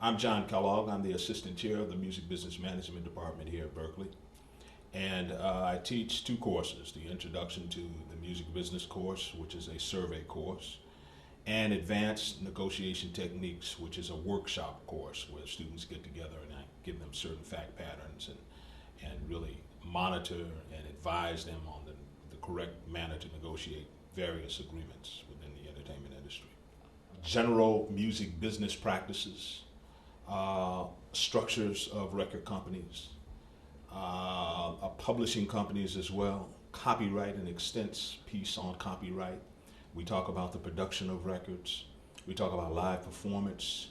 I'm John Kellogg. I'm the Assistant Chair of the Music Business Management Department here at Berklee. And I teach two courses, the Introduction to the Music Business course, which is a survey course, and Advanced Negotiation Techniques, which is a workshop course where students get together and I give them certain fact patterns and really monitor and advise them on the correct manner to negotiate various agreements within the entertainment industry. General music business practices, structures of record companies, publishing companies as well, copyright, an extensive piece on copyright. We talk about the production of records. We talk about live performance.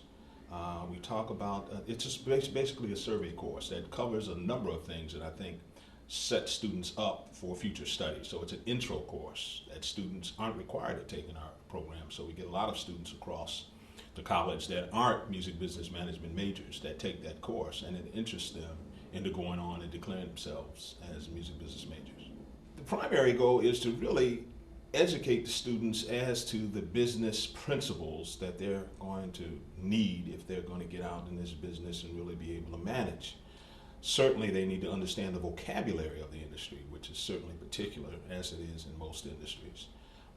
We talk about, it's just basically a survey course that covers a number of things that I think set students up for future study. So it's an intro course that students aren't required to take in our program. So we get a lot of students across the college that aren't music business management majors that take that course, and it interests them into going on and declaring themselves as music business majors. The primary goal is to really educate the students as to the business principles that they're going to need if they're going to get out in this business and really be able to manage. Certainly they need to understand the vocabulary of the industry, which is certainly particular as it is in most industries,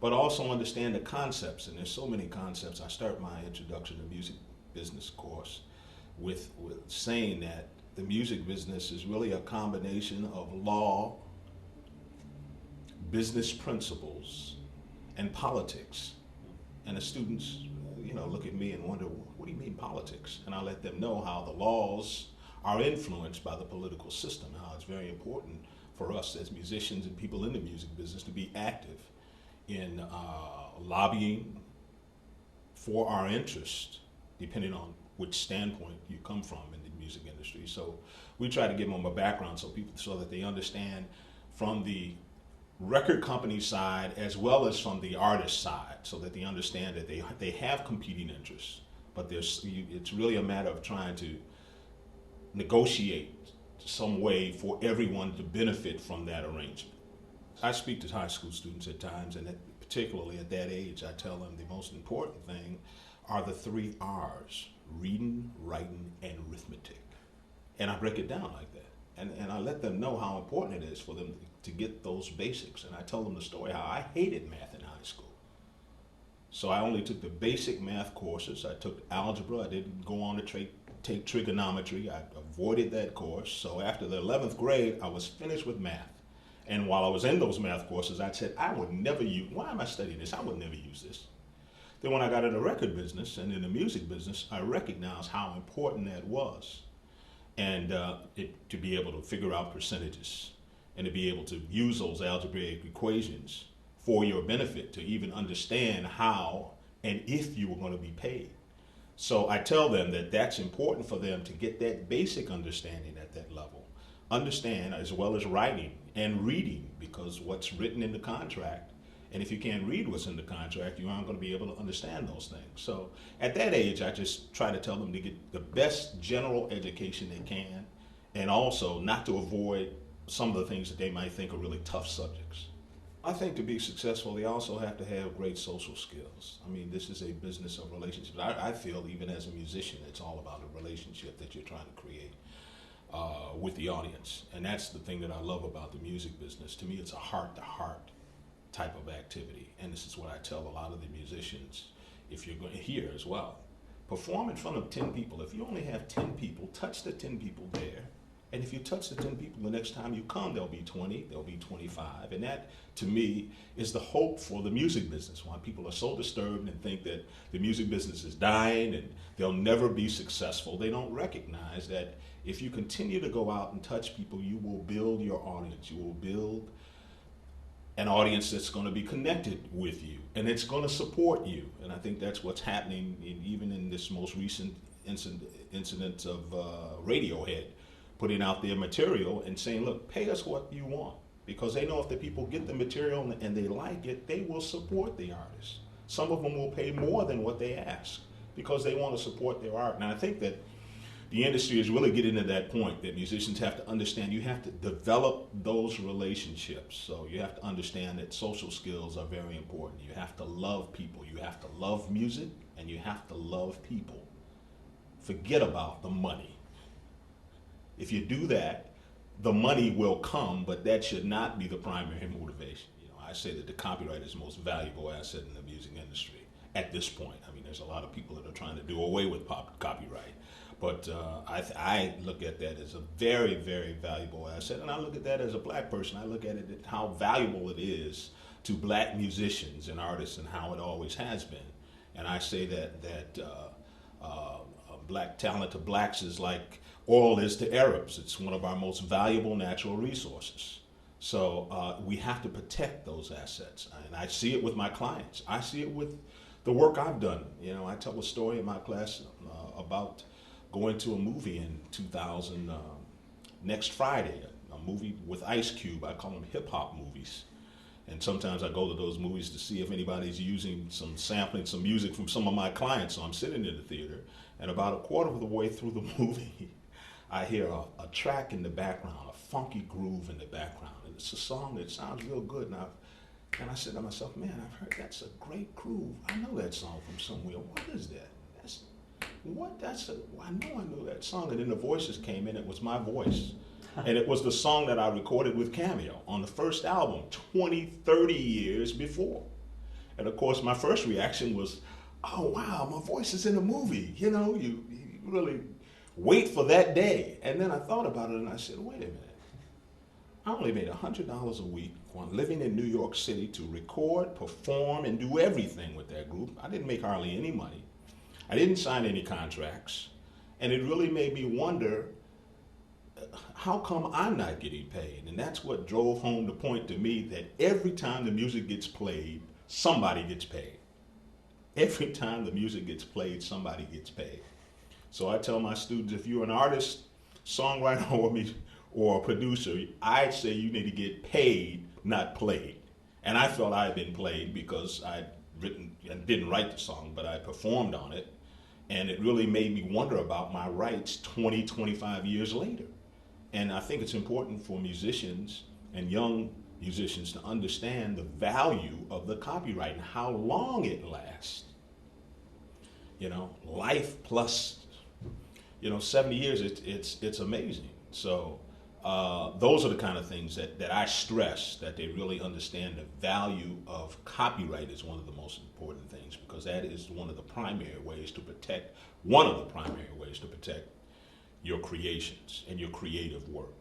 but also understand the concepts, and there's so many concepts. I start my Introduction to Music Business course with saying that the music business is really a combination of law, business principles, and politics. And the students, look at me and wonder, what do you mean politics? And I let them know how the laws are influenced by the political system, how it's very important for us as musicians and people in the music business to be active in lobbying for our interest, depending on which standpoint you come from in the music industry. So we try to give them a background so that they understand from the record company side as well as from the artist side, so that they understand that they have competing interests, but it's really a matter of trying to negotiate some way for everyone to benefit from that arrangement. I speak to high school students at times, and particularly at that age, I tell them the most important thing are the 3 R's: reading, writing, and arithmetic. And I break it down like that. And I let them know how important it is for them to get those basics. And I tell them the story how I hated math in high school. So I only took the basic math courses. I took algebra. I didn't go on to take trigonometry. I avoided that course. So after the 11th grade, I was finished with math. And while I was in those math courses, I said, I would never use, why am I studying this? I would never use this. Then when I got in the record business and in the music business, I recognized how important that was. And to be able to figure out percentages and to be able to use those algebraic equations for your benefit, to even understand how and if you were going to be paid. So I tell them that that's important for them to get that basic understanding at that level. Understand as well as writing and reading, because what's written in the contract, and if you can't read what's in the contract, you aren't going to be able to understand those things. So at that age, I just try to tell them to get the best general education they can, and also not to avoid some of the things that they might think are really tough subjects. I think to be successful, they also have to have great social skills. I mean, this is a business of relationships. I feel even as a musician, it's all about a relationship that you're trying to create with the audience. And that's the thing that I love about the music business. To me, it's a heart-to-heart type of activity. And this is what I tell a lot of the musicians, if you're going to hear as well. Perform in front of 10 people. If you only have 10 people, touch the 10 people there. And if you touch the 10 people, the next time you come, there'll be 20, there'll be 25. And that, to me, is the hope for the music business. Why people are so disturbed and think that the music business is dying and they'll never be successful. They don't recognize that if you continue to go out and touch people, you will build your audience. You will build an audience that's going to be connected with you, and it's going to support you. And I think that's what's happening even in this most recent incident of Radiohead putting out their material and saying, look, pay us what you want, because they know if the people get the material and they like it, they will support the artist. Some of them will pay more than what they ask because they want to support their art. And I think that the industry is really getting to that point that musicians have to understand you have to develop those relationships. So you have to understand that social skills are very important. You have to love people. You have to love music, and you have to love people forget about the money. If you do that, the money will come, but that should not be the primary motivation. I say that the copyright is the most valuable asset in the music industry at this point. I mean, there's a lot of people that are trying to do away with copyright, but I look at that as a very, very valuable asset, and I look at that as a black person. I look at it at how valuable it is to black musicians and artists, and how it always has been. And I say that black talent to blacks is like oil is to Arabs. It's one of our most valuable natural resources. So we have to protect those assets. And I see it with my clients. I see it with the work I've done. I tell a story in my class about going to a movie in 2000, next Friday, a movie with Ice Cube. I call them hip hop movies. And sometimes I go to those movies to see if anybody's sampling some music from some of my clients. So I'm sitting in the theater, and about a quarter of the way through the movie, I hear a track in the background, a funky groove in the background. And it's a song that sounds real good. And I said to myself, man, I've heard that's a great groove. I know that song from somewhere. What is that? I know that song. And then the voices came in. It was my voice. And it was the song that I recorded with Cameo on the first album 20, 30 years before. And of course, my first reaction was, oh, wow, my voice is in a movie. You really wait for that day. And then I thought about it and I said, wait a minute. I only made $100 a week while living in New York City to record, perform, and do everything with that group. I didn't make hardly any money. I didn't sign any contracts. And it really made me wonder, how come I'm not getting paid? And that's what drove home the point to me that every time the music gets played, somebody gets paid. Every time the music gets played, somebody gets paid. So I tell my students, if you're an artist, songwriter, or a producer, I'd say you need to get paid, not played. And I felt I had been played because I'd written and didn't write the song, but I performed on it. And it really made me wonder about my rights 20, 25 years later. And I think it's important for musicians and young musicians to understand the value of the copyright and how long it lasts. Life plus, 70 years, it's amazing. So those are the kind of things that I stress, that they really understand the value of copyright is one of the most important things, because that is one of the primary ways to protect your creations and your creative work.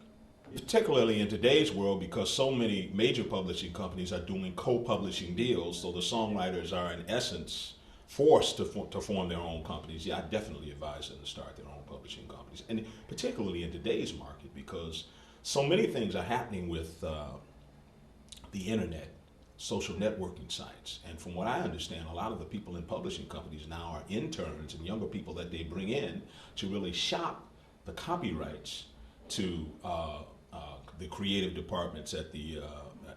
Particularly in today's world, because so many major publishing companies are doing co-publishing deals, so the songwriters are in essence forced to form their own companies. Yeah, I definitely advise them to start their own publishing companies, and particularly in today's market, because so many things are happening with the internet, social networking sites. And from what I understand, a lot of the people in publishing companies now are interns and younger people that they bring in to really shop the copyrights to the creative departments at the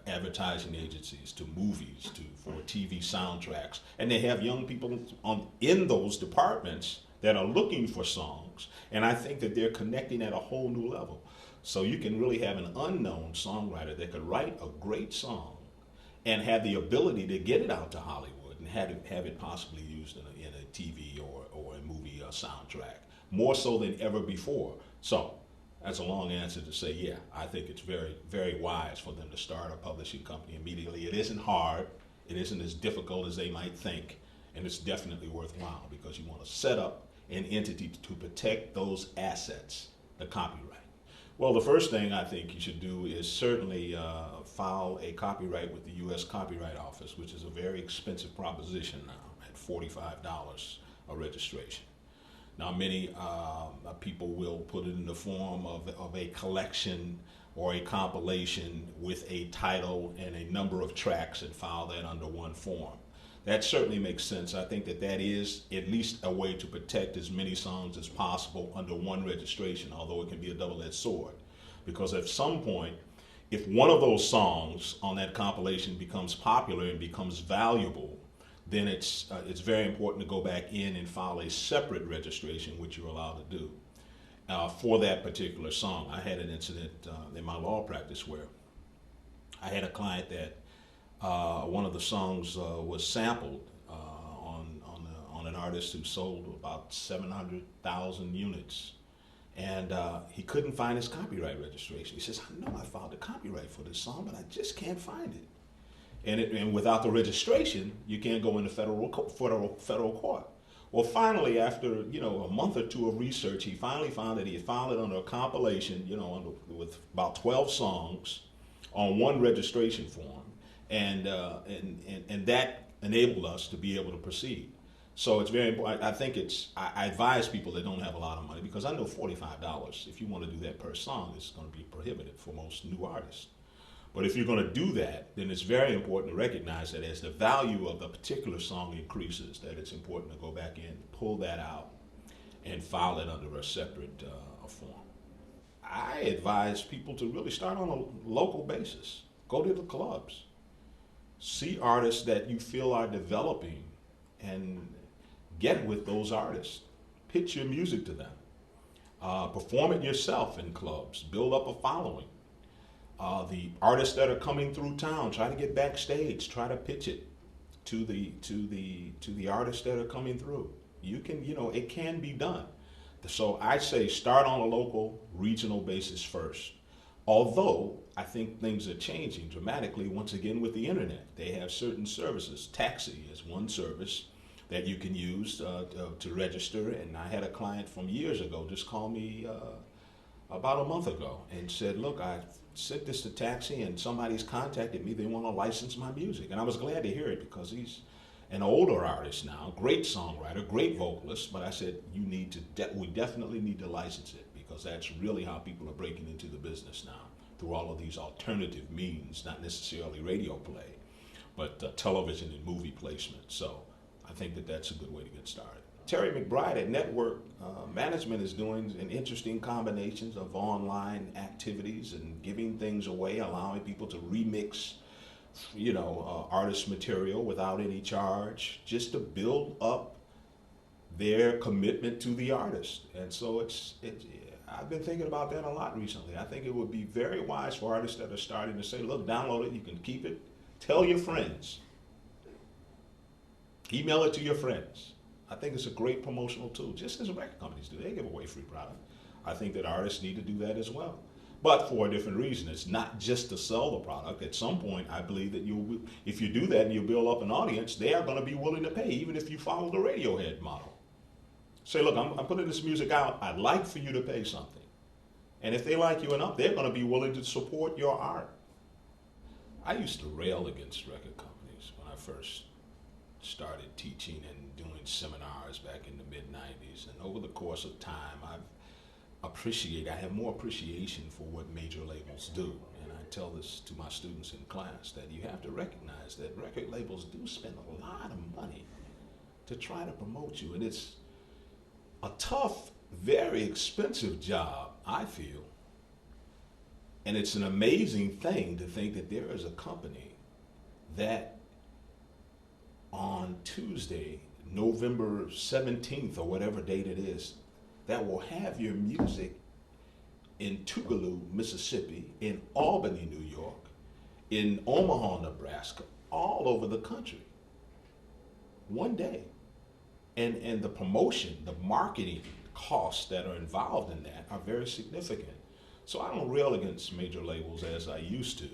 advertising agencies, to movies, for TV soundtracks. And they have young people in those departments that are looking for songs. And I think that they're connecting at a whole new level. So you can really have an unknown songwriter that could write a great song and have the ability to get it out to Hollywood and have it possibly used in a TV or a movie soundtrack, more so than ever before. So that's a long answer to say, yeah, I think it's very, very wise for them to start a publishing company immediately. It isn't hard. It isn't as difficult as they might think. And it's definitely worthwhile, because you want to set up an entity to protect those assets, the copyright. Well, the first thing I think you should do is certainly file a copyright with the U.S. Copyright Office, which is a very expensive proposition now at $45 a registration. Now, many people will put it in the form of a collection or a compilation with a title and a number of tracks and file that under one form. That certainly makes sense. I think that is at least a way to protect as many songs as possible under one registration, although it can be a double-edged sword. Because at some point, if one of those songs on that compilation becomes popular and becomes valuable, then it's very important to go back in and file a separate registration, which you're allowed to do, for that particular song. I had an incident in my law practice where I had a client that one of the songs was sampled on an artist who sold about 700,000 units. And he couldn't find his copyright registration. He says, I know I filed a copyright for this song, but I just can't find it. And without the registration, you can't go into federal court. Well, finally, after a month or two of research, he finally found that he had filed it under a compilation, with about 12 songs on one registration form, and that enabled us to be able to proceed. So it's very important. I advise people that don't have a lot of money, because I know $45, if you want to do that per song, is going to be prohibitive for most new artists. But if you're going to do that, then it's very important to recognize that as the value of the particular song increases, that it's important to go back in, pull that out, and file it under a separate form. I advise people to really start on a local basis. Go to the clubs. See artists that you feel are developing and get with those artists. Pitch your music to them. Perform it yourself in clubs. Build up a following. The artists that are coming through town, try to get backstage. Try to pitch it to the artists that are coming through. You can, it can be done. So I say start on a local, regional basis first. Although I think things are changing dramatically once again with the internet. They have certain services. Taxi is one service that you can use to register. And I had a client from years ago just call me about a month ago and said, look, I sent this to Taxi and somebody's contacted me. They want to license my music. And I was glad to hear it, because he's an older artist now, great songwriter, great vocalist. But I said, we definitely need to license it, because that's really how people are breaking into the business now, through all of these alternative means, not necessarily radio play, but television and movie placement. So I think that that's a good way to get started. Terry McBride at Network Management is doing an interesting combinations of online activities and giving things away, allowing people to remix, artist material without any charge, just to build up their commitment to the artist. And so I've been thinking about that a lot recently. I think it would be very wise for artists that are starting to say, look, download it, you can keep it, tell your friends, email it to your friends. I think it's a great promotional tool, just as record companies do. They give away free product. I think that artists need to do that as well, but for a different reason. It's not just to sell the product. At some point, I believe that if you do that and you build up an audience, they are going to be willing to pay, even if you follow the Radiohead model. Say, look, I'm putting this music out. I'd like for you to pay something. And if they like you enough, they're going to be willing to support your art. I used to rail against record companies when I first started teaching and doing seminars back in the mid-90s. And over the course of time, I have more appreciation for what major labels do. And I tell this to my students in class, that you have to recognize that record labels do spend a lot of money to try to promote you. And it's a tough, very expensive job, I feel. And it's an amazing thing to think that there is a company that on Tuesday, November 17th, or whatever date it is, that will have your music in Tougaloo, Mississippi, in Albany, New York, in Omaha, Nebraska, all over the country. One day. And the promotion, the marketing costs that are involved in that are very significant. So I don't rail against major labels as I used to,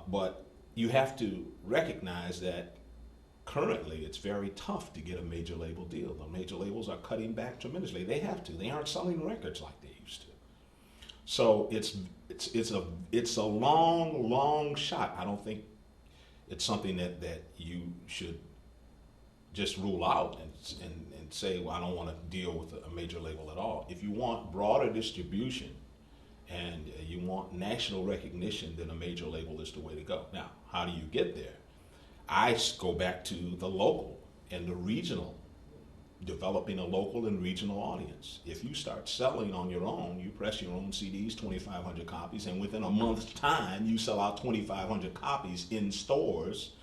but you have to recognize that currently it's very tough to get a major label deal. The major labels are cutting back tremendously. They have to. They aren't selling records like they used to. So it's a long shot. I don't think it's something that you should just rule out and say, well, I don't want to deal with a major label at all. If you want broader distribution and you want national recognition, then a major label is the way to go. Now, how do you get there? I go back to the local and the regional, developing a local and regional audience. If you start selling on your own, you press your own CDs, 2,500 copies, and within a month's time, you sell out 2,500 copies in stores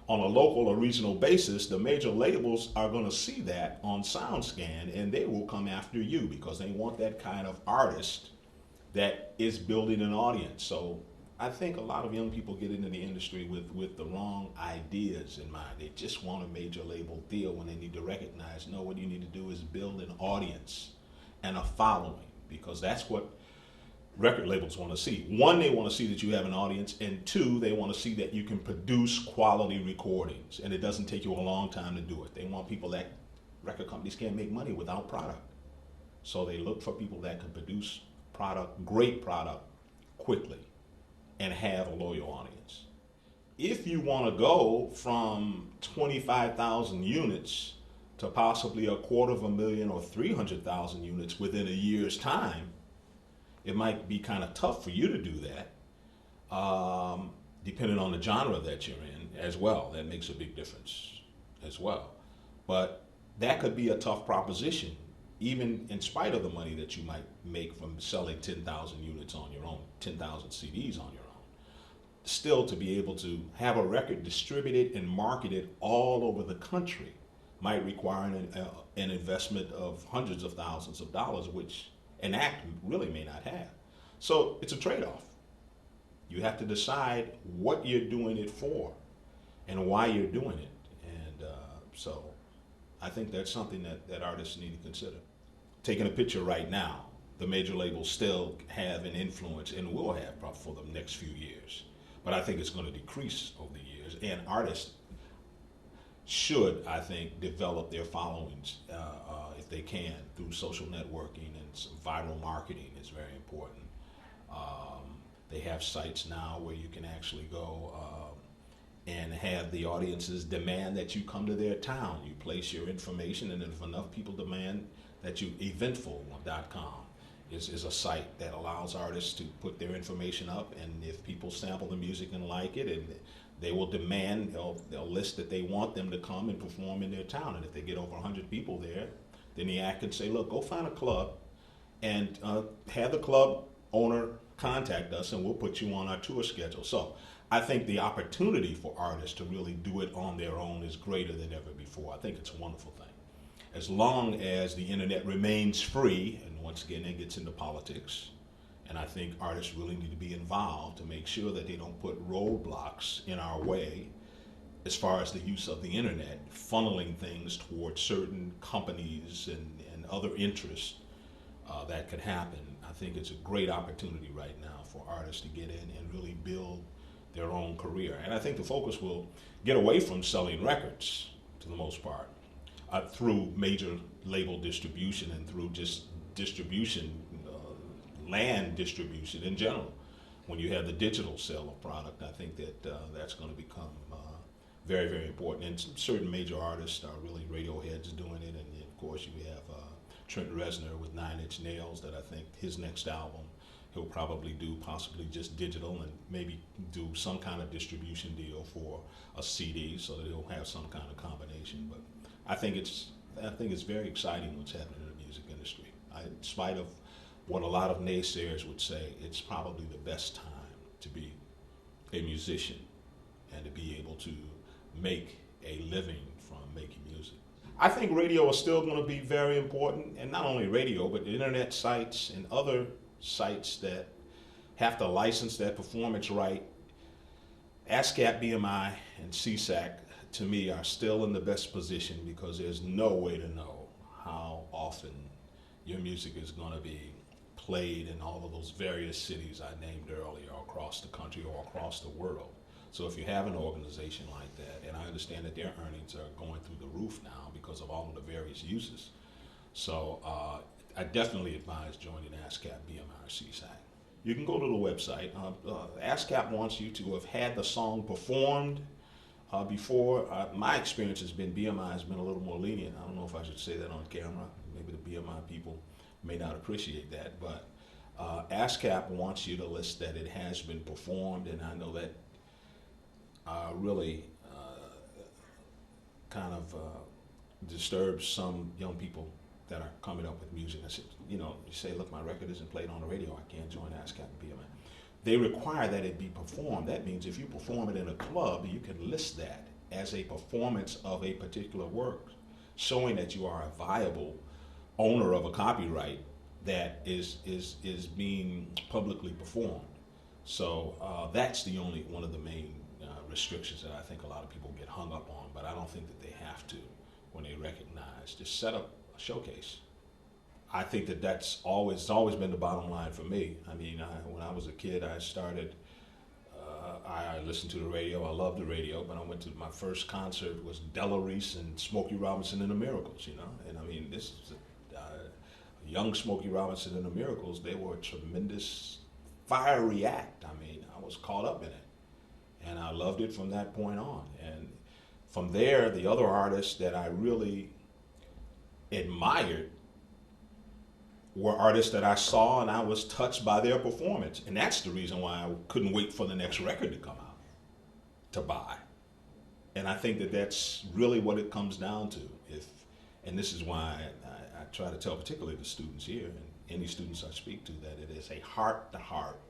on a local or regional basis, the major labels are going to see that on SoundScan, and they will come after you because they want that kind of artist that is building an audience. So I think a lot of young people get into the industry with the wrong ideas in mind. They just want a major label deal when they need to recognize, no, what you need to do is build an audience and a following, because that's what record labels want to see. One, they want to see that you have an audience, and two, they want to see that you can produce quality recordings, and it doesn't take you a long time to do it. They want people that record companies can't make money without product. So they look for people that can produce product, great product, quickly, and have a loyal audience. If you want to go from 25,000 units to possibly 250,000 or 300,000 units within a year's time, it might be kind of tough for you to do that, depending on the genre that you're in as well. That makes a big difference as well. But that could be a tough proposition, even in spite of the money that you might make from selling 10,000 units on your own, 10,000 CDs on your own. Still, to be able to have a record distributed and marketed all over the country might require an investment of hundreds of thousands of dollars, which an act really may not have. So it's a trade-off. You have to decide what you're doing it for and why you're doing it. And so I think that's something that artists need to consider. Taking a picture right now, the major labels still have an influence and will have probably for the next few years. But I think it's going to decrease over the years. And artists should, I think, develop their followings if they can through social networking, and some viral marketing is very important. They have sites now where you can actually go and have the audiences demand that you come to their town. You place your information, and if enough people demand that you, Eventful.com is a site that allows artists to put their information up, and if people sample the music and like it, and they will demand, they'll list that they want them to come and perform in their town. And if they get over 100 people there, then the act can say, look, go find a club and have the club owner contact us, and we'll put you on our tour schedule. So I think the opportunity for artists to really do it on their own is greater than ever before. I think it's a wonderful thing. As long as the internet remains free, and once again, it gets into politics, and I think artists really need to be involved to make sure that they don't put roadblocks in our way as far as the use of the internet, funneling things towards certain companies and other interests that could happen. I think it's a great opportunity right now for artists to get in and really build their own career. And I think the focus will get away from selling records, to the most part, through major label distribution and through just distribution, land distribution in general. When you have the digital sale of product, I think that that's going to become very, very important. And certain major artists are really Radiohead's doing it, and of course you have Trent Reznor with 9 Inch Nails, that I think his next album he'll probably do possibly just digital, and maybe do some kind of distribution deal for a CD, so that he'll have some kind of combination. But I think it's very exciting what's happening in the music industry. In spite of what a lot of naysayers would say, it's probably the best time to be a musician and to be able to make a living from making music. I think radio is still going to be very important, and not only radio, but internet sites and other sites that have to license that performance right. ASCAP, BMI, and CSAC, to me, are still in the best position, because there's no way to know how often your music is going to be played in all of those various cities I named earlier, across the country or across the world. So if you have an organization like that, and I understand that their earnings are going through the roof now because of all of the various uses, so I definitely advise joining ASCAP, BMI, or CSAC. You can go to the website. ASCAP wants you to have had the song performed before. My experience has been BMI has been a little more lenient. I don't know if I should say that on camera. Maybe the BMI people may not appreciate that, but ASCAP wants you to list that it has been performed, and I know that really kind of disturbs some young people that are coming up with music. I said, you say, look, my record isn't played on the radio, I can't join ASCAP and BMI. They require that it be performed. That means if you perform it in a club, you can list that as a performance of a particular work, showing that you are a viable owner of a copyright that is being publicly performed. So that's the only one of the main restrictions that I think a lot of people get hung up on, but I don't think that they have to when they recognize. Just set up a showcase. I think that it's always been the bottom line for me. I mean, when I was a kid, I started. I listened to the radio. I loved the radio, but I went to my first concert was Della Reese and Smokey Robinson and the Miracles. You know, and I mean, this is a young Smokey Robinson and the Miracles. They were a tremendous, fiery act. I mean, I was caught up in it, and I loved it from that point on. And from there, the other artists that I really admired were artists that I saw and I was touched by their performance. And that's the reason why I couldn't wait for the next record to come out to buy. And I think that that's really what it comes down to. And this is why I try to tell particularly the students here and any students I speak to that it is a heart to heart.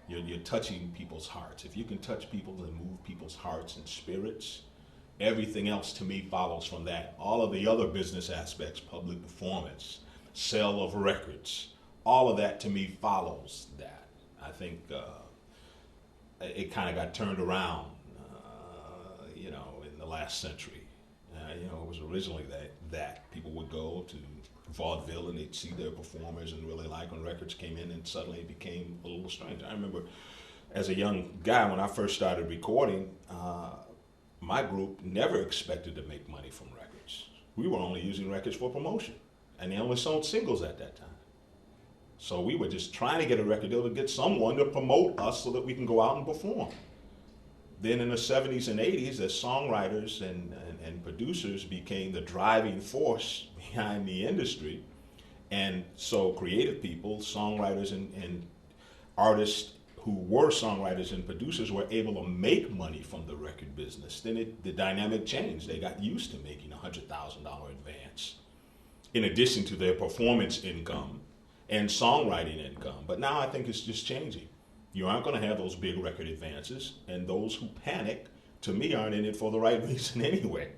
You're touching people's hearts. If you can touch people and move people's hearts and spirits, everything else to me follows from that. All of the other business aspects, public performance, sale of records, all of that to me follows that. I think it kind of got turned around, in the last century. It was originally that people would go to vaudeville and they'd see their performers and really like when records came in, and suddenly it became a little strange. I remember as a young guy when I first started recording, my group never expected to make money from records. We were only using records for promotion. And they only sold singles at that time. So we were just trying to get a record deal to get someone to promote us so that we can go out and perform. Then in the 70s and 80s, as songwriters and producers became the driving force behind the industry, and so creative people, songwriters and artists who were songwriters and producers were able to make money from the record business. Then the dynamic changed. They got used to making a $100,000 advance, in addition to their performance income and songwriting income. But now I think it's just changing. You aren't going to have those big record advances, and those who panic, to me, aren't in it for the right reason anyway.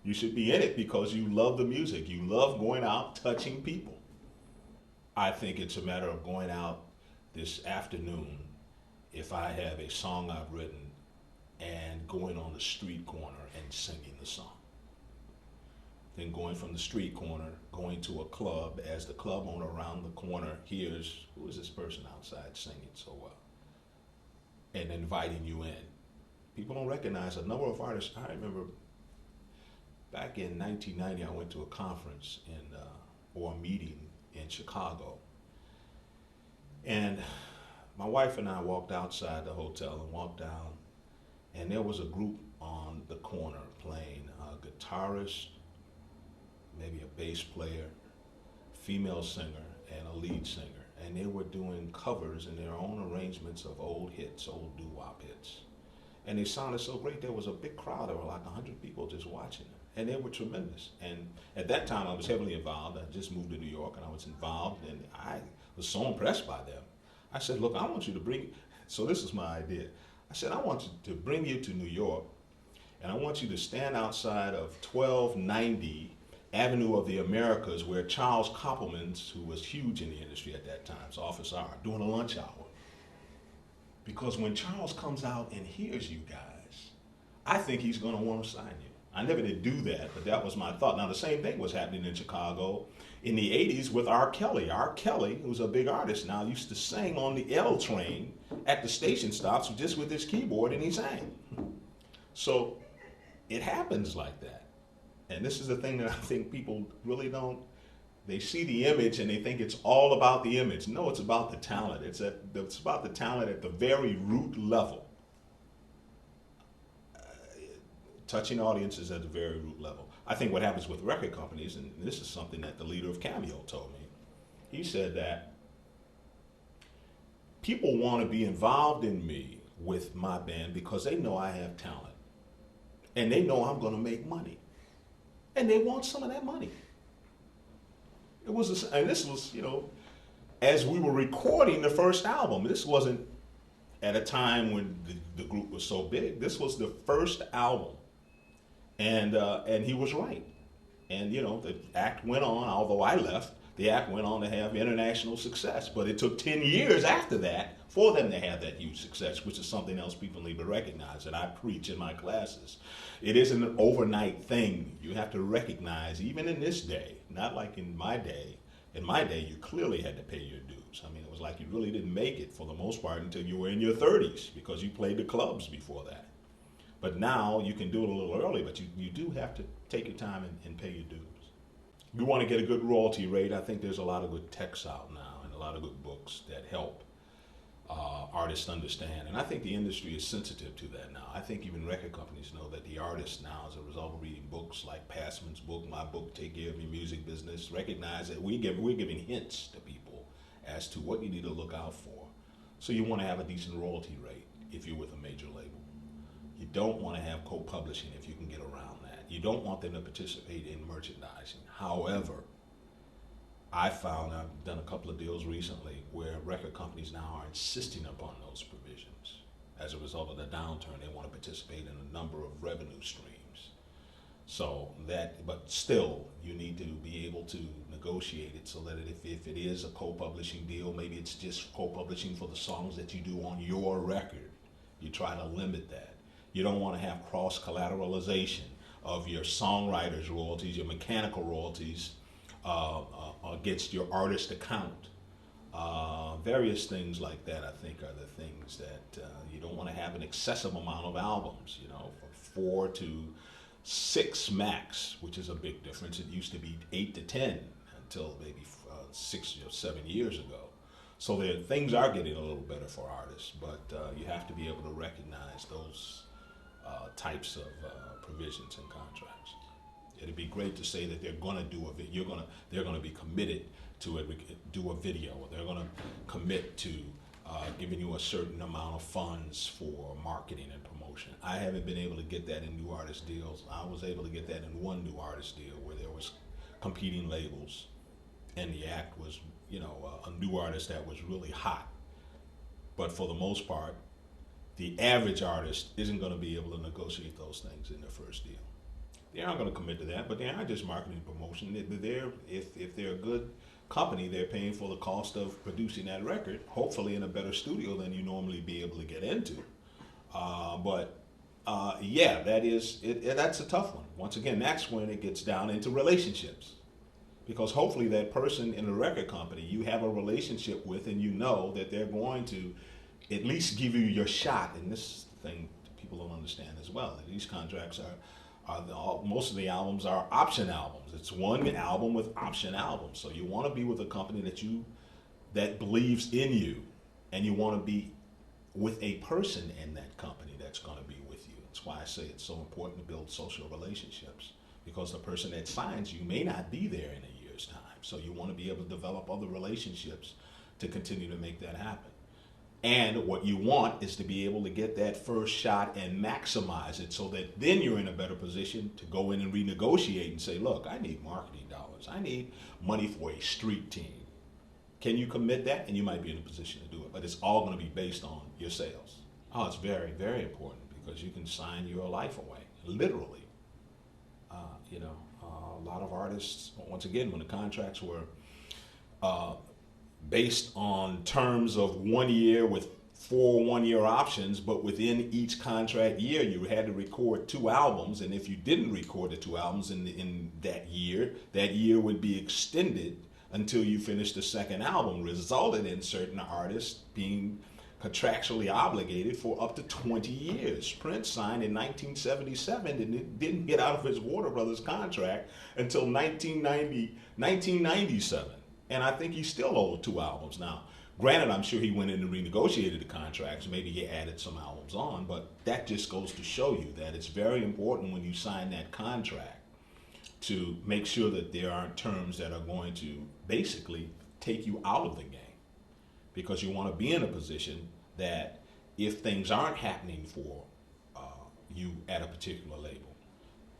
You should be in it because you love the music. You love going out, touching people. I think it's a matter of going out this afternoon, if I have a song I've written, and going on the street corner and singing the song. Then going from the street corner, going to a club, as the club owner around the corner hears, who is this person outside singing so well? And inviting you in. People don't recognize a number of artists. I remember back in 1990, I went to a conference or a meeting in Chicago. And my wife and I walked outside the hotel and walked down, and there was a group on the corner playing a guitarist, maybe a bass player, female singer, and a lead singer. And they were doing covers in their own arrangements of old hits, old doo-wop hits. And they sounded so great, there was a big crowd. There were like 100 people just watching them. And they were tremendous. And at that time, I was heavily involved. I just moved to New York, and I was involved, and I was so impressed by them. I said, look, I want you to bring, so this is my idea. I said, I want to bring you to New York, and I want you to stand outside of 1290 Avenue of the Americas, where Charles Koppelman's, who was huge in the industry at that time, his office hour, doing a lunch hour. Because when Charles comes out and hears you guys, I think he's going to want to sign you. I never did do that, but that was my thought. Now, the same thing was happening in Chicago in the 80s with R. Kelly. R. Kelly, who's a big artist now, used to sing on the L train at the station stops just with his keyboard, and he sang. So it happens like that. And this is the thing that I think people really don't, they see the image and they think it's all about the image. No, it's about the talent. It's about the talent at the very root level. Touching audiences at the very root level. I think what happens with record companies, and this is something that the leader of Cameo told me, he said that people want to be involved in me with my band because they know I have talent. And they know I'm going to make money. And they want some of that money. And this was, as we were recording the first album. This wasn't at a time when the group was so big. This was the first album. And he was right. And, the act went on, although I left. the act went on to have international success. But it took 10 years after that for them to have that huge success, which is something else people need to recognize, and I preach in my classes. It isn't an overnight thing. You have to recognize, even in this day, not like in my day. In my day, you clearly had to pay your dues. I mean, it was like you really didn't make it for the most part until you were in your 30s because you played the clubs before that. But now you can do it a little early, but you do have to take your time and pay your dues. You want to get a good royalty rate. I think there's a lot of good texts out now and a lot of good books that help artists understand. And I think the industry is sensitive to that now. I think even record companies know that the artists now, as a result of reading books like Passman's book, my book, Take Care of Your Music Business, recognize that we're giving hints to people as to what you need to look out for. So you want to have a decent royalty rate if you're with a major label. You don't want to have co-publishing if you can get around that. You don't want them to participate in merchandising. However, I found, I've done a couple of deals recently where record companies now are insisting upon those provisions. As a result of the downturn, they want to participate in a number of revenue streams. So that, but still, you need to be able to negotiate it so that if it is a co-publishing deal, maybe it's just co-publishing for the songs that you do on your record. You try to limit that. You don't want to have cross-collateralization of your songwriter's royalties, your mechanical royalties, against your artist account. Various things like that, I think, are the things that you don't want to have an excessive amount of albums, from 4 to 6 max, which is a big difference. It used to be 8 to 10 until maybe 6 or 7 years ago. So things are getting a little better for artists, but you have to be able to recognize those types of provisions in contracts. It'd be great to say that they're going to do a video. They're going to be committed to do a video. They're going to commit to giving you a certain amount of funds for marketing and promotion. I haven't been able to get that in new artist deals. I was able to get that in one new artist deal where there was competing labels, and the act was, a new artist that was really hot. But for the most part, the average artist isn't going to be able to negotiate those things in their first deal. They aren't going to commit to that, but they are just marketing and promotion. If they're a good company, they're paying for the cost of producing that record, hopefully in a better studio than you normally be able to get into. That's a tough one. Once again, that's when it gets down into relationships. Because hopefully that person in the record company you have a relationship with, and you know that they're going to at least give you your shot. And this thing people don't understand as well. These contracts most of the albums are option albums. It's one album with option albums. So you want to be with a company that believes in you, and you want to be with a person in that company that's going to be with you. That's why I say it's so important to build social relationships, because the person that signs you may not be there in a year's time. So you want to be able to develop other relationships to continue to make that happen. And what you want is to be able to get that first shot and maximize it, so that then you're in a better position to go in and renegotiate and say, look, I need marketing dollars. I need money for a street team. Can you commit that? And you might be in a position to do it. But it's all going to be based on your sales. Oh, it's very, very important, because you can sign your life away, literally. A lot of artists, once again, when the contracts were based on terms of 1 year with 4 one-year options, but within each contract year you had to record 2 albums, and if you didn't record the 2 albums in that year would be extended until you finished the second album, resulted in certain artists being contractually obligated for up to 20 years. Prince signed in 1977 and didn't get out of his Warner Brothers contract until 1997. And I think he's still owed 2 albums now. Granted, I'm sure he went in and renegotiated the contracts. Maybe he added some albums on, but that just goes to show you that it's very important when you sign that contract to make sure that there aren't terms that are going to basically take you out of the game. Because you want to be in a position that if things aren't happening for you at a particular label,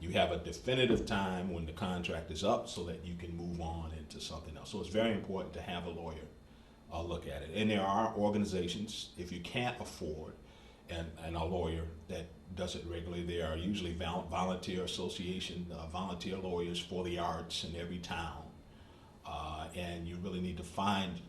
you have a definitive time when the contract is up so that you can move on into something else. So it's very important to have a lawyer look at it. And there are organizations, if you can't afford and a lawyer that does it regularly, there are usually volunteer association, volunteer lawyers for the arts in every town. and you really need to find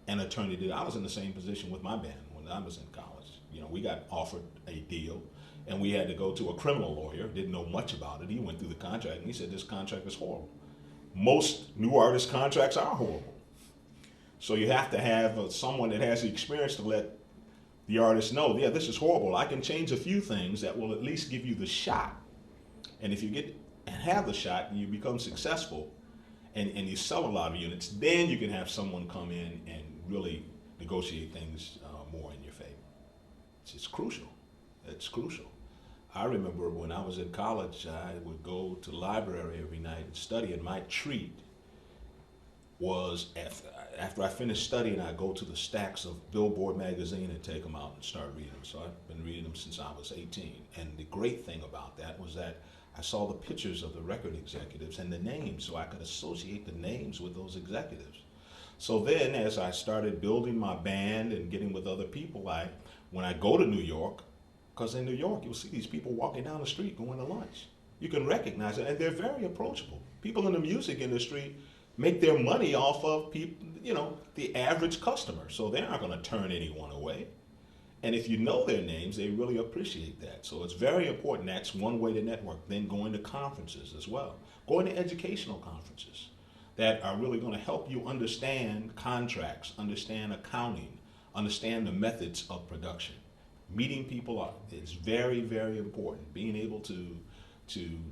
an attorney. I was in the same position with my band when I was in college. You know, we got offered a deal, and we had to go to a criminal lawyer. Didn't know much about it. He went through the contract, and he said this contract is horrible. Most new artist contracts are horrible. So you have to have someone that has the experience to let the artist know, yeah, this is horrible. I can change a few things that will at least give you the shot. And if you get and have the shot and you become successful and you sell a lot of units, then you can have someone come in and really negotiate things more in your favor. It's crucial. It's crucial. I remember when I was in college, I would go to the library every night and study, and my treat was after I finished studying, I'd go to the stacks of Billboard magazine and take them out and start reading them. So I've been reading them since I was 18. And the great thing about that was that I saw the pictures of the record executives and the names, so I could associate the names with those executives. So then, as I started building my band and getting with other people, when I go to New York, because in New York, you'll see these people walking down the street going to lunch. You can recognize it, and they're very approachable. People in the music industry make their money off of people, the average customer, so they're not going to turn anyone away. And if you know their names, they really appreciate that. So it's very important. That's one way to network. Then going to conferences as well. Going to educational conferences that are really going to help you understand contracts, understand accounting, understand the methods of production. Meeting people is very, very important. Being able to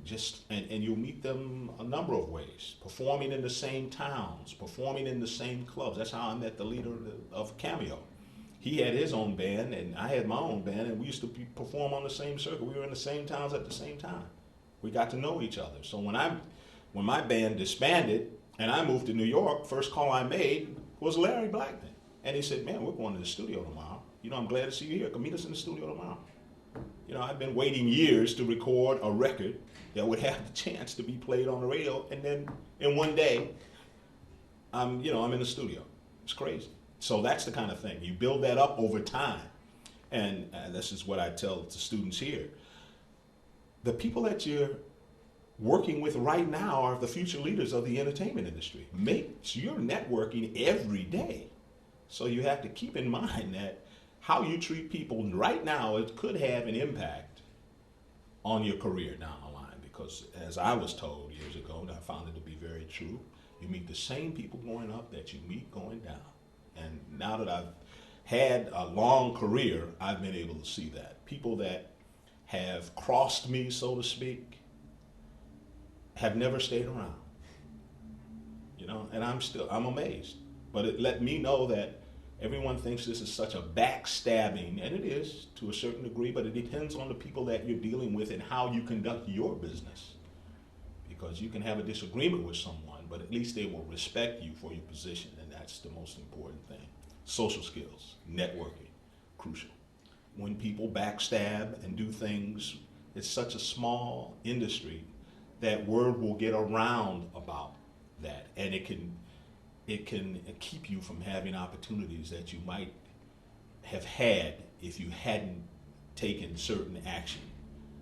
just, and you'll meet them a number of ways. Performing in the same towns, performing in the same clubs. That's how I met the leader of Cameo. He had his own band, and I had my own band, and we used to perform on the same circuit. We were in the same towns at the same time. We got to know each other. So when my band disbanded and I moved to New York, first call I made was Larry Blackman. And he said, man, we're going to the studio tomorrow. I'm glad to see you here. Come meet us in the studio tomorrow. I've been waiting years to record a record that would have the chance to be played on the radio, and then in one day, I'm in the studio. It's crazy. So that's the kind of thing. You build that up over time. And this is what I tell the students here. The people that you're working with right now are the future leaders of the entertainment industry. You're networking every day. So you have to keep in mind that how you treat people right now, it could have an impact on your career down the line. Because as I was told years ago, and I found it to be very true, you meet the same people going up that you meet going down. And now that I've had a long career, I've been able to see that. People that have crossed me, so to speak, have never stayed around. And I'm amazed. But it let me know that everyone thinks this is such a backstabbing, and it is to a certain degree, but it depends on the people that you're dealing with and how you conduct your business. Because you can have a disagreement with someone, but at least they will respect you for your position, and that's the most important thing. Social skills, networking, crucial. When people backstab and do things, it's such a small industry that word will get around about that, and it can keep you from having opportunities that you might have had if you hadn't taken certain action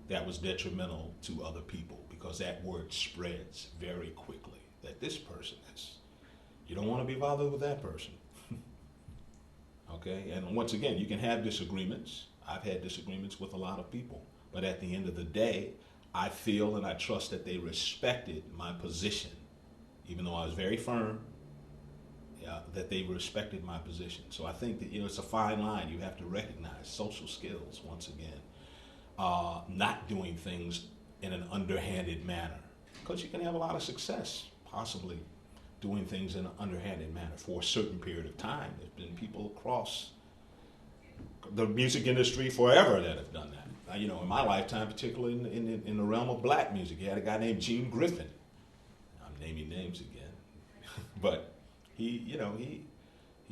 that was detrimental to other people, because that word spreads very quickly that this person is, you don't want to be bothered with that person. Okay, and once again, you can have disagreements. I've had disagreements with a lot of people, but at the end of the day, I feel and I trust that they respected my position, even though I was very firm, that they respected my position. So I think that, it's a fine line. You have to recognize social skills, once again, not doing things in an underhanded manner, because you can have a lot of success possibly doing things in an underhanded manner for a certain period of time. There's been people across the music industry forever that have done that. In my lifetime, particularly in the realm of black music, you had a guy named Gene Griffin. I'm naming names again, but he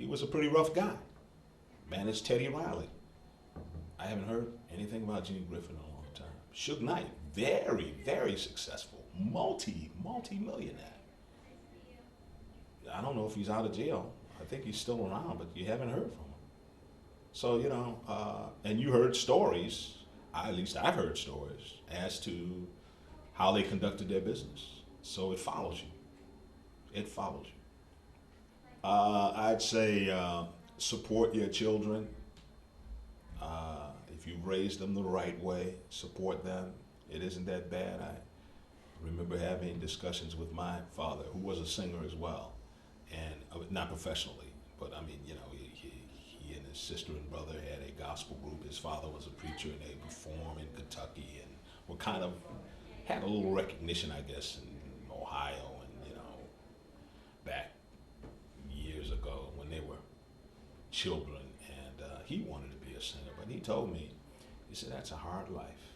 was a pretty rough guy. Managed Teddy Riley. I haven't heard anything about Gene Griffin in a long time. Suge Knight, very, very successful, multi-millionaire. I don't know if he's out of jail. I think he's still around, but you haven't heard from him. So, and you heard stories, at least I've heard stories, as to how they conducted their business. So it follows you. It follows you. I'd say support your children. If you've raised them the right way, support them. It isn't that bad. I remember having discussions with my father, who was a singer as well, and not professionally, but I mean, you know, he and his sister and brother had a gospel group. His father was a preacher, and they performed in Kentucky, and were kind of had a little recognition, I guess, in Ohio, and you know, back years ago when they were children, and he wanted to be a singer, but he told me, he said, that's a hard life,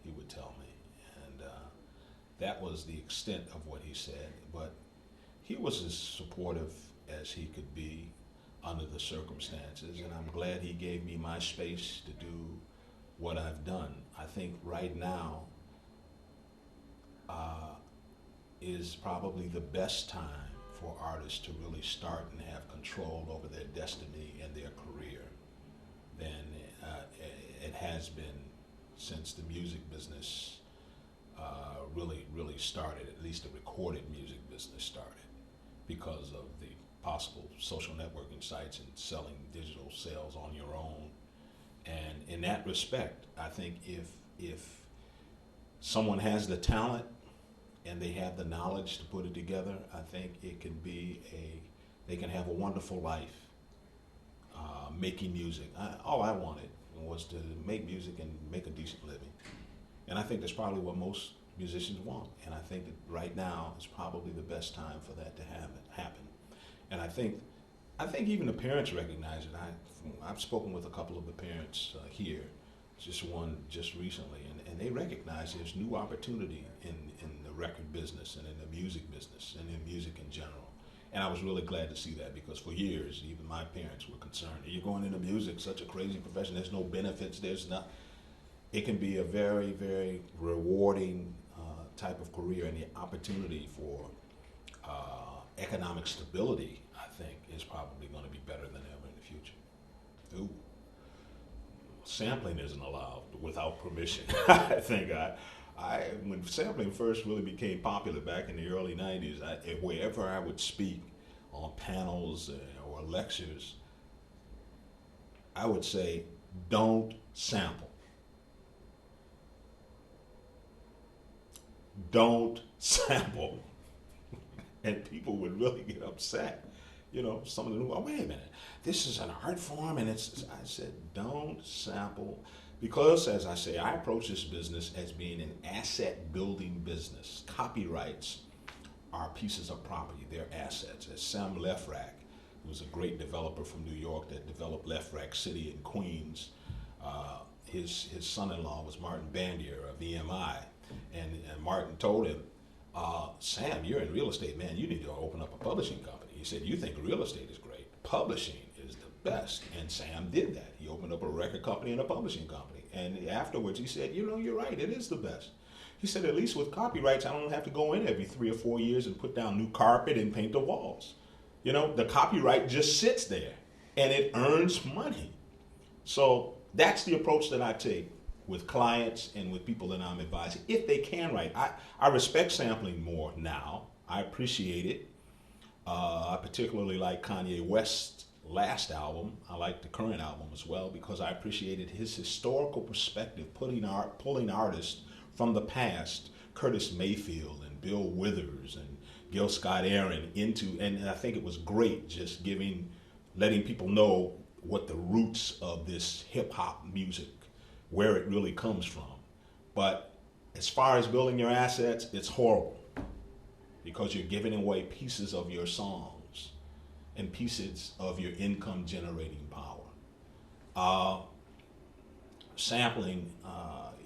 he would tell me. And that was the extent of what he said, but he was as supportive as he could be under the circumstances, and I'm glad he gave me my space to do what I've done. I think right now is probably the best time for artists to really start and have control over their destiny and their career than it has been since the music business really started, at least the recorded music business started, because of the possible social networking sites and selling digital sales on your own. And in that respect, I think if someone has the talent and they have the knowledge to put it together, I think it can be they can have a wonderful life making music. All I wanted was to make music and make a decent living. And I think that's probably what most musicians want. And I think that right now is probably the best time for that to happen. And I think even the parents recognize it. I've spoken with a couple of the parents here, just one just recently, and they recognize there's new opportunity in the record business and in the music business and in music in general. And I was really glad to see that, because for years, even my parents were concerned. You're going into music, such a crazy profession, there's no benefits, there's not. It can be a very, very rewarding type of career, and the opportunity for economic stability, I think, is probably going to be better than ever in the future. Ooh. Sampling isn't allowed without permission. I think when sampling first really became popular back in the early 90s, wherever I would speak on panels or lectures, I would say, don't sample. Don't sample. And people would really get upset. You know, some of them, oh, wait a minute, this is an art form, and I said, don't sample. Because, as I say, I approach this business as being an asset building business. Copyrights are pieces of property, they're assets. As Sam Lefrak, who was a great developer from New York that developed Lefrak City in Queens, his son-in-law was Martin Bandier of EMI, and Martin told him, Sam, you're in real estate, man, you need to open up a publishing company. He said, you think real estate is great, publishing is the best. And Sam did that. He opened up a record company and a publishing company. And afterwards he said, you know, you're right, it is the best. He said, at least with copyrights, I don't have to go in every 3 or 4 years and put down new carpet and paint the walls. You know, the copyright just sits there and it earns money. So that's the approach that I take with clients and with people that I'm advising, if they can write. I respect sampling more now. I appreciate it. I particularly like Kanye West's last album. I like the current album as well, because I appreciated his historical perspective, pulling artists from the past, Curtis Mayfield and Bill Withers and Gil Scott-Heron into, and I think it was great just letting people know what the roots of this hip hop music, where it really comes from. But as far as building your assets, it's horrible, because you're giving away pieces of your songs and pieces of your income generating power. Sampling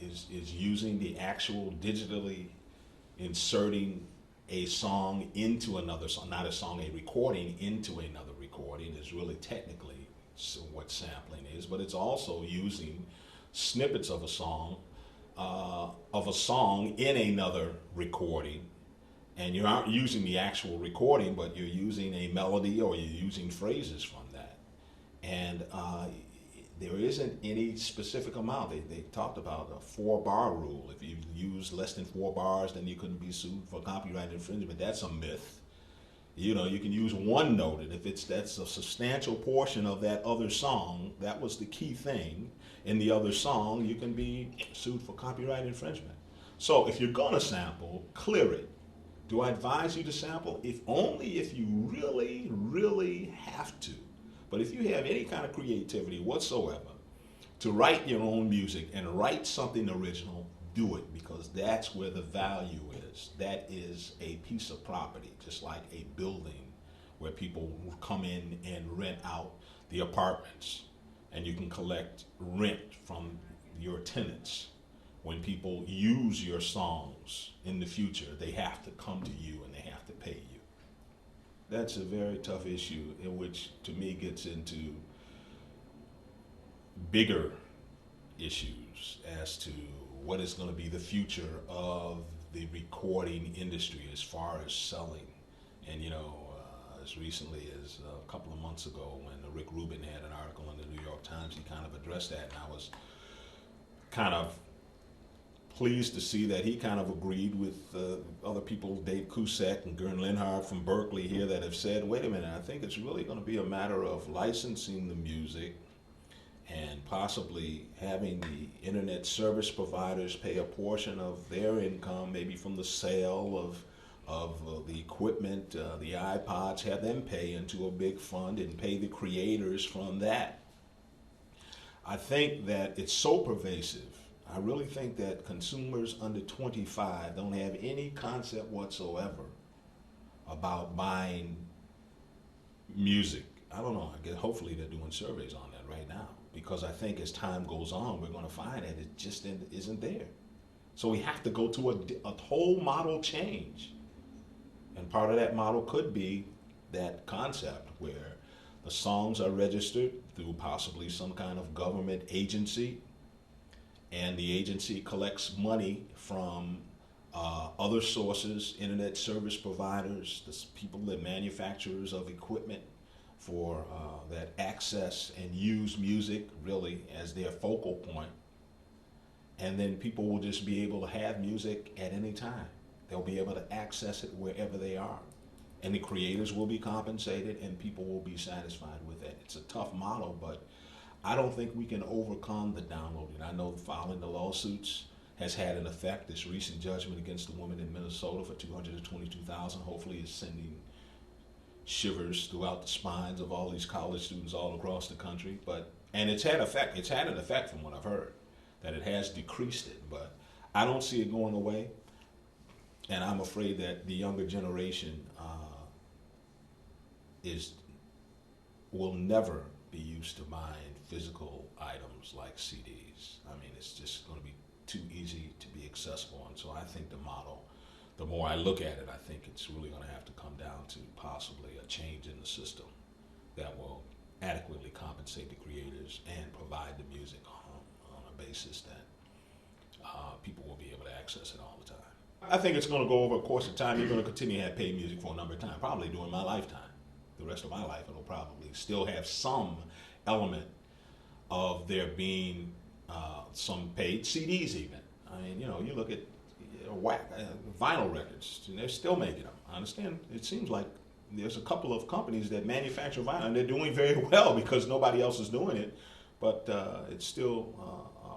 is using the actual digitally inserting a song into another song, not a song, a recording into another recording is really technically what sampling is, but it's also using snippets of a song in another recording, and you aren't using the actual recording, but you're using a melody or you're using phrases from that. And there isn't any specific amount. They talked about a 4-bar rule. If you use less than 4 bars, then you couldn't be sued for copyright infringement. That's a myth. You know, you can use one note, and if that's a substantial portion of that other song, that was the key thing in the other song, you can be sued for copyright infringement. So if you're gonna sample, clear it. Do I advise you to sample? If only if you really, really have to. But if you have any kind of creativity whatsoever to write your own music and write something original, do it, because that's where the value is. That is a piece of property, just like a building where people come in and rent out the apartments, and you can collect rent from your tenants. When people use your songs in the future, they have to come to you and they have to pay you. That's a very tough issue, in which to me gets into bigger issues as to what is going to be the future of the recording industry as far as selling. And you know, as recently as a couple of months ago, when Rick Rubin had an article in the New York Times, he kind of addressed that, and I was kind of pleased to see that he kind of agreed with other people, Dave Cusack and Gern Linhart from Berklee here, that have said, wait a minute, I think it's really going to be a matter of licensing the music and possibly having the internet service providers pay a portion of their income, maybe from the sale of the equipment, the iPods, have them pay into a big fund and pay the creators from that. I think that it's so pervasive. I really think that consumers under 25 don't have any concept whatsoever about buying music. I don't know. I guess hopefully they're doing surveys on that right now, because I think as time goes on, we're going to find that it just isn't there. So we have to go to a whole model change. And part of that model could be that concept where the songs are registered through possibly some kind of government agency, and the agency collects money from other sources, internet service providers, the people, the manufacturers of equipment for that access and use music really as their focal point. And then people will just be able to have music at any time. They'll be able to access it wherever they are. And the creators will be compensated and people will be satisfied with it. It's a tough model, but I don't think we can overcome the downloading. I know filing the lawsuits has had an effect. This recent judgment against the woman in Minnesota for $222,000 hopefully is sending shivers throughout the spines of all these college students all across the country. And it's had effect. It's had an effect from what I've heard, that it has decreased it. But I don't see it going away. And I'm afraid that the younger generation will never be used to buying physical items like CDs. I mean, it's just going to be too easy to be accessible. And so I think the model, the more I look at it, I think it's really going to have to come down to possibly a change in the system that will adequately compensate the creators and provide the music on a basis that people will be able to access it all the time. I think it's going to go over a course of time. You're going to continue to have paid music for a number of time, probably during my lifetime. The rest of my life, it'll probably still have some element of there being some paid CDs even. I mean, you know, you look at vinyl records, and they're still making them. I understand it seems like there's a couple of companies that manufacture vinyl, and they're doing very well because nobody else is doing it, but it's still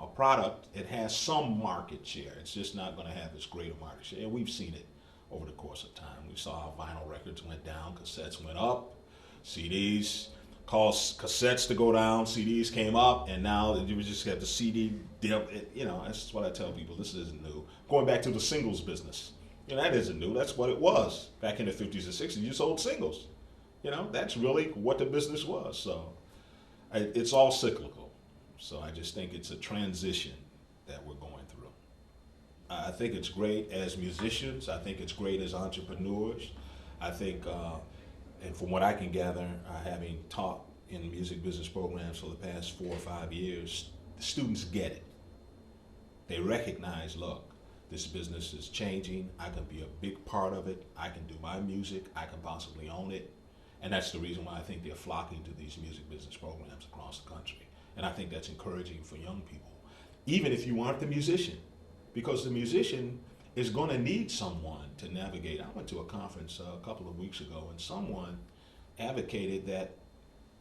a product. It has some market share. It's just not going to have this greater market share. And we've seen it over the course of time. We saw how vinyl records went down, cassettes went up, CDs caused cassettes to go down, CDs came up, and now you just got the CD deal. You know, that's what I tell people. This isn't new. Going back to the singles business, you know, that isn't new. That's what it was back in the 50s and 60s. You sold singles. You know, that's really what the business was. So it's all cyclical. So I just think it's a transition that we're going through. I think it's great as musicians. I think it's great as entrepreneurs. I think, and from what I can gather, having taught in music business programs for the past 4 or 5 years, the students get it. They recognize, look, this business is changing. I can be a big part of it. I can do my music. I can possibly own it. And that's the reason why I think they're flocking to these music business programs across the country. And I think that's encouraging for young people, even if you aren't the musician. Because the musician is going to need someone to navigate. I went to a conference a couple of weeks ago, and someone advocated that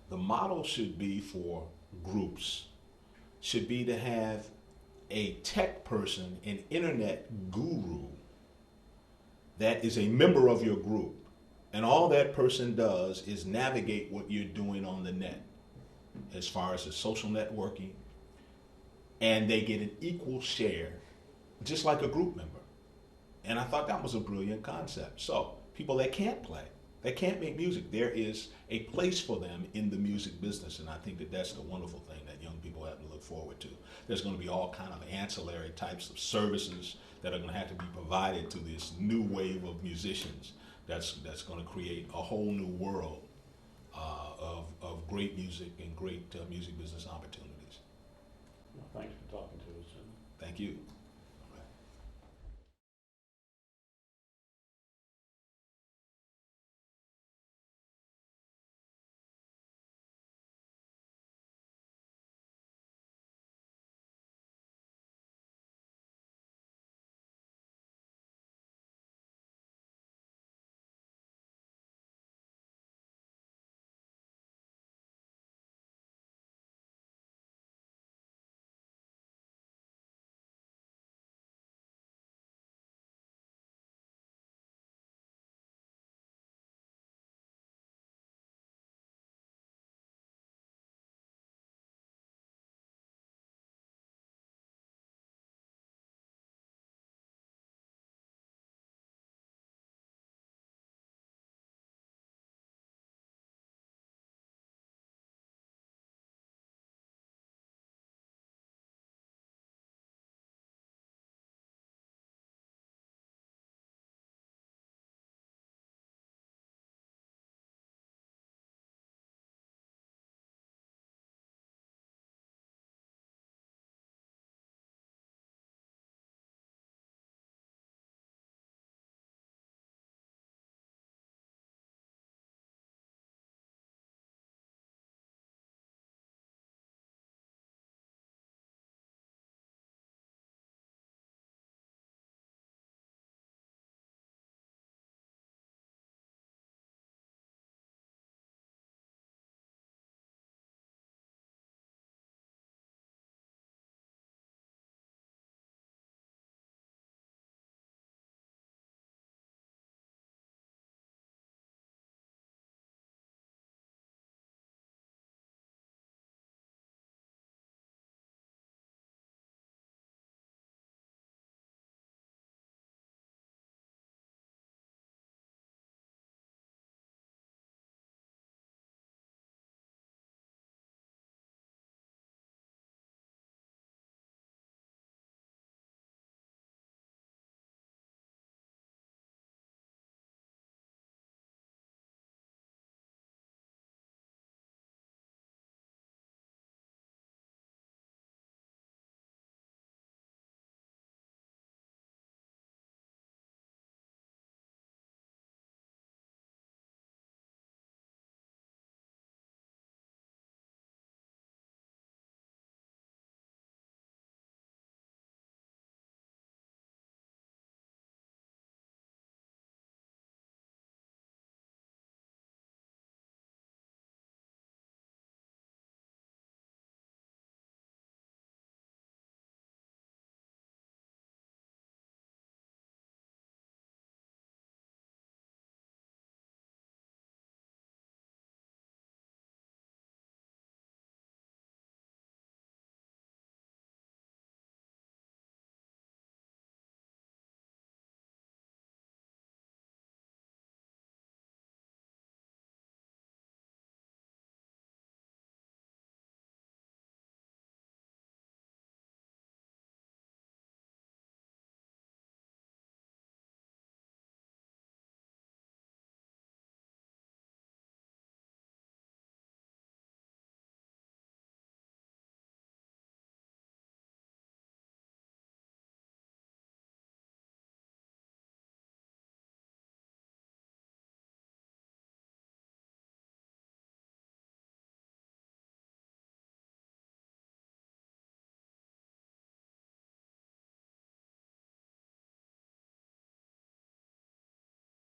the model should be for groups, should be to have a tech person, an internet guru that is a member of your group. And all that person does is navigate what you're doing on the net as far as the social networking, and they get an equal share, just like a group member. And I thought that was a brilliant concept. So people that can't play, that can't make music, there is a place for them in the music business, and I think that that's the wonderful thing that young people have to look forward to. There's going to be all kind of ancillary types of services that are going to have to be provided to this new wave of musicians that's going to create a whole new world of great music and great music business opportunities. Well, thanks for talking to us. Thank you.